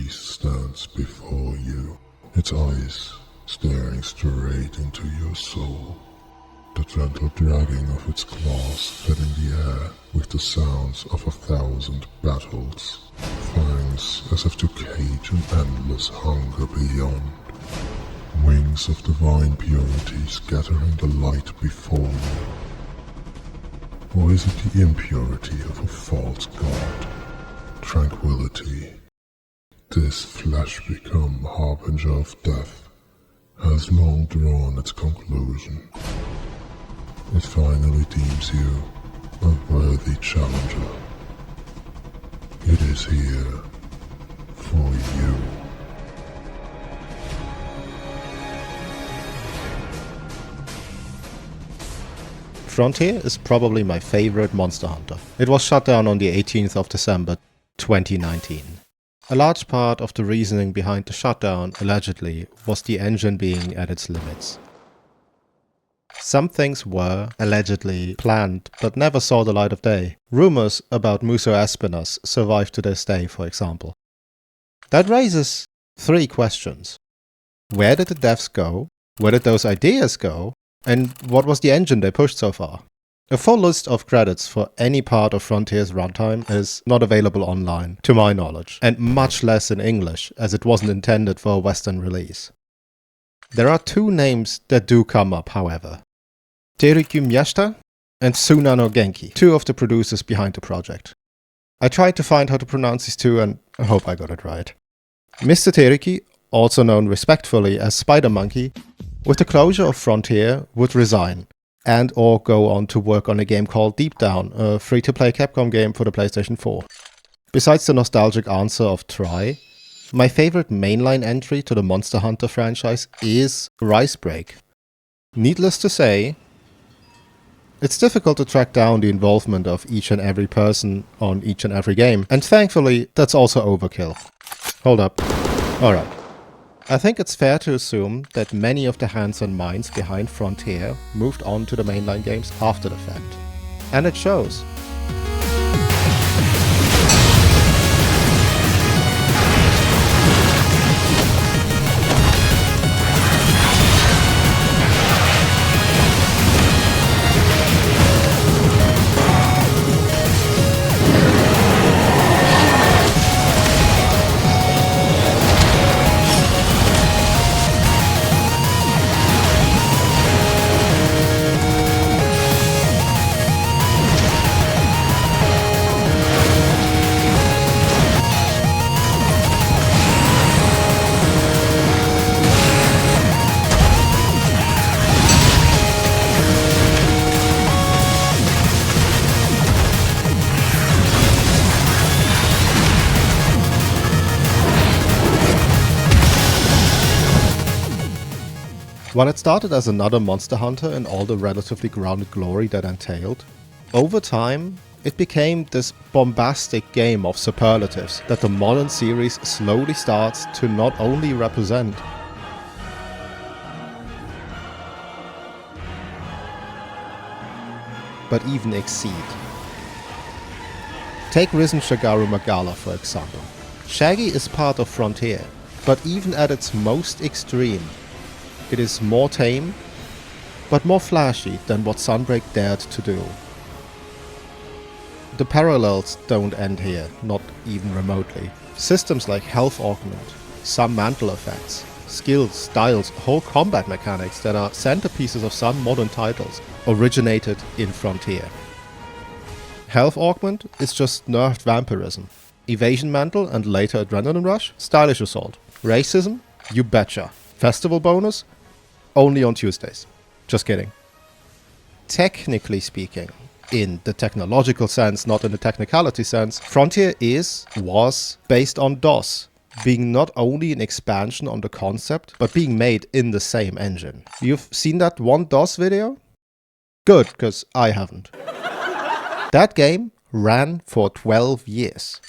beast stands before you, its eyes staring straight into your soul. The gentle dragging of its claws filling the air with the sounds of 1,000 battles, fangs as if to cage an endless hunger beyond. Wings of divine purity scattering the light before you. Or is it the impurity of a false god? Tranquility. This flesh become harbinger of death has long drawn its conclusion. It finally deems you a worthy challenger. It is here for you. Frontier is probably my favorite Monster Hunter. It was shut down on the 18th of December 2019. A large part of the reasoning behind the shutdown, allegedly, was the engine being at its limits. Some things were, allegedly, planned, but never saw the light of day. Rumors about Muso Espinas survive to this day, for example. That raises 3 questions. Where did the devs go? Where did those ideas go? And what was the engine they pushed so far? A full list of credits for any part of Frontier's runtime is not available online, to my knowledge, and much less in English, as it wasn't intended for a Western release. There are 2 names that do come up, however. Teruki Miyashita and Tsunano Genki, 2 of the producers behind the project. I tried to find how to pronounce these 2 and I hope I got it right. Mr. Teruki, also known respectfully as Spider Monkey, with the closure of Frontier would resign and or go on to work on a game called Deep Down, a free-to-play Capcom game for the PlayStation 4. Besides the nostalgic answer of try, my favorite mainline entry to the Monster Hunter franchise is Ricebreak. Needless to say, it's difficult to track down the involvement of each and every person on each and every game, and thankfully that's also overkill. Hold up. Alright. I think it's fair to assume that many of the hands and minds behind Frontier moved on to the mainline games after the fact. And it shows. While it started as another Monster Hunter in all the relatively grounded glory that entailed, over time it became this bombastic game of superlatives that the modern series slowly starts to not only represent, but even exceed. Take Risen Shagaru Magala for example. Shaggy is part of Frontier, but even at its most extreme, it is more tame, but more flashy than what Sunbreak dared to do. The parallels don't end here, not even remotely. Systems like health augment, some mantle effects, skills, styles, whole combat mechanics that are centerpieces of some modern titles originated in Frontier. Health augment is just nerfed vampirism. Evasion mantle and later adrenaline rush, stylish assault. Racism? You betcha. Festival bonus? Only on Tuesdays. Just kidding. Technically speaking, in the technological sense, not in the technicality sense, Frontier was based on DOS, being not only an expansion on the concept, but being made in the same engine. You've seen that one DOS video? Good, because I haven't. That game ran for 12 years.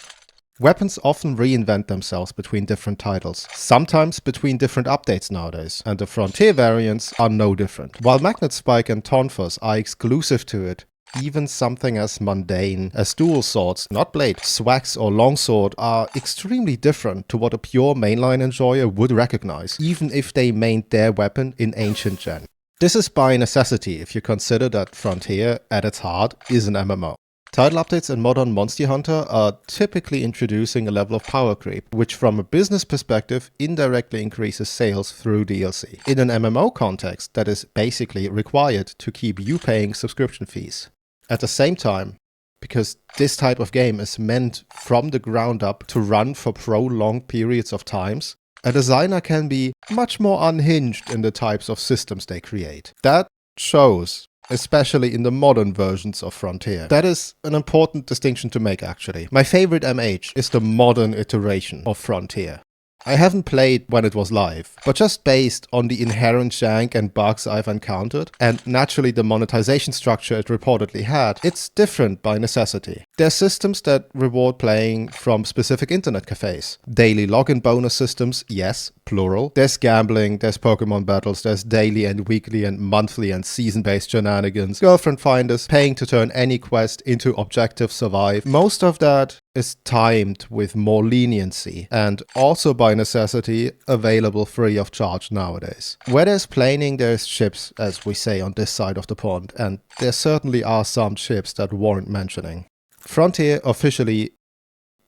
Weapons often reinvent themselves between different titles, sometimes between different updates nowadays, and the Frontier variants are no different. While Magnet Spike and Tonfas are exclusive to it, Even something as mundane as dual swords, not blade, swags or longsword are extremely different to what a pure mainline enjoyer would recognize, even if they mained their weapon in ancient gen. This is by necessity if you consider that Frontier, at its heart, is an MMO. Title updates in modern Monster Hunter are typically introducing a level of power creep, which from a business perspective indirectly increases sales through DLC. In an MMO context, that is basically required to keep you paying subscription fees. At the same time, because this type of game is meant from the ground up to run for prolonged periods of times, a designer can be much more unhinged in the types of systems they create. That shows, especially in the modern versions of Frontier. That is an important distinction to make actually. My favorite MH is the modern iteration of Frontier. I haven't played when it was live, but just based on the inherent jank and bugs I've encountered, and naturally the monetization structure it reportedly had, it's different by necessity. There's systems that reward playing from specific internet cafes. Daily login bonus systems, yes, plural. There's gambling, there's Pokemon battles, there's daily and weekly and monthly and season-based shenanigans, girlfriend finders, paying to turn any quest into objective survive. Most of that is timed with more leniency and also by necessity available free of charge nowadays. Where there's planing, there's chips, as we say on this side of the pond, and there certainly are some chips that warrant mentioning. Frontier officially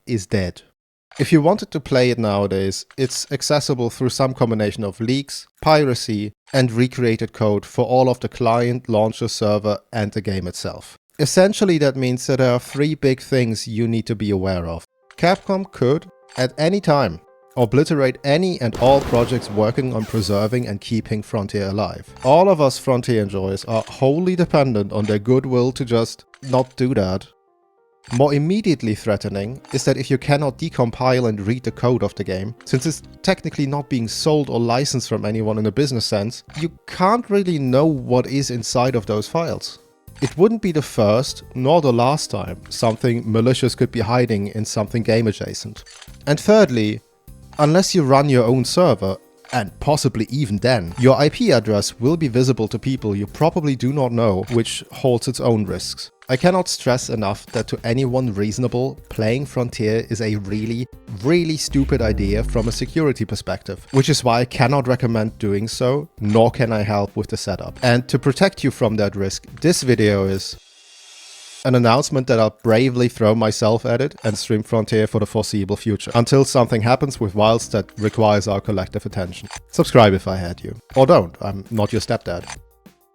is dead. If you wanted to play it nowadays, it's accessible through some combination of leaks, piracy, and recreated code for all of the client, launcher, server, and the game itself. Essentially, that means that there are three big things you need to be aware of. Capcom could, at any time, obliterate any and all projects working on preserving and keeping Frontier alive. All of us Frontier enjoyers are wholly dependent on their goodwill to just not do that. More immediately threatening is that if you cannot decompile and read the code of the game, since it's technically not being sold or licensed from anyone in a business sense, you can't really know what is inside of those files. It wouldn't be the first, nor the last time, something malicious could be hiding in something game adjacent. And thirdly, unless you run your own server, and possibly even then, your IP address will be visible to people you probably do not know, which holds its own risks. I cannot stress enough that to anyone reasonable, playing Frontier is a really stupid idea from a security perspective, which is why I cannot recommend doing so, nor can I help with the setup. And to protect you from that risk, this video is an announcement that I'll bravely throw myself at it and stream Frontier for the foreseeable future, until something happens with Wilds that requires our collective attention. Subscribe if I had you. Or don't, I'm not your stepdad.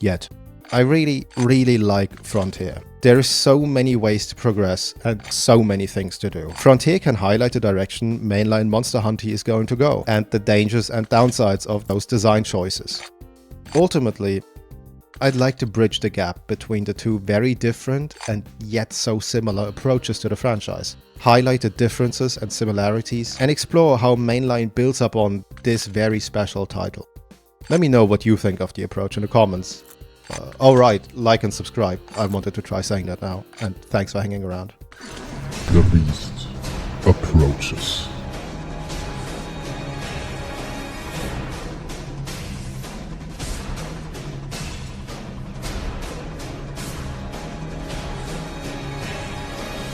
Yet. I really like Frontier. There is so many ways to progress and so many things to do. Frontier can highlight the direction mainline Monster Hunter is going to go, and the dangers and downsides of those design choices. Ultimately, I'd like to bridge the gap between the two very different and yet so similar approaches to the franchise, highlight the differences and similarities, and explore how mainline builds upon this very special title. Let me know what you think of the approach in the comments. Alright, like and subscribe. I wanted to try saying that now, and thanks for hanging around. The beast approaches.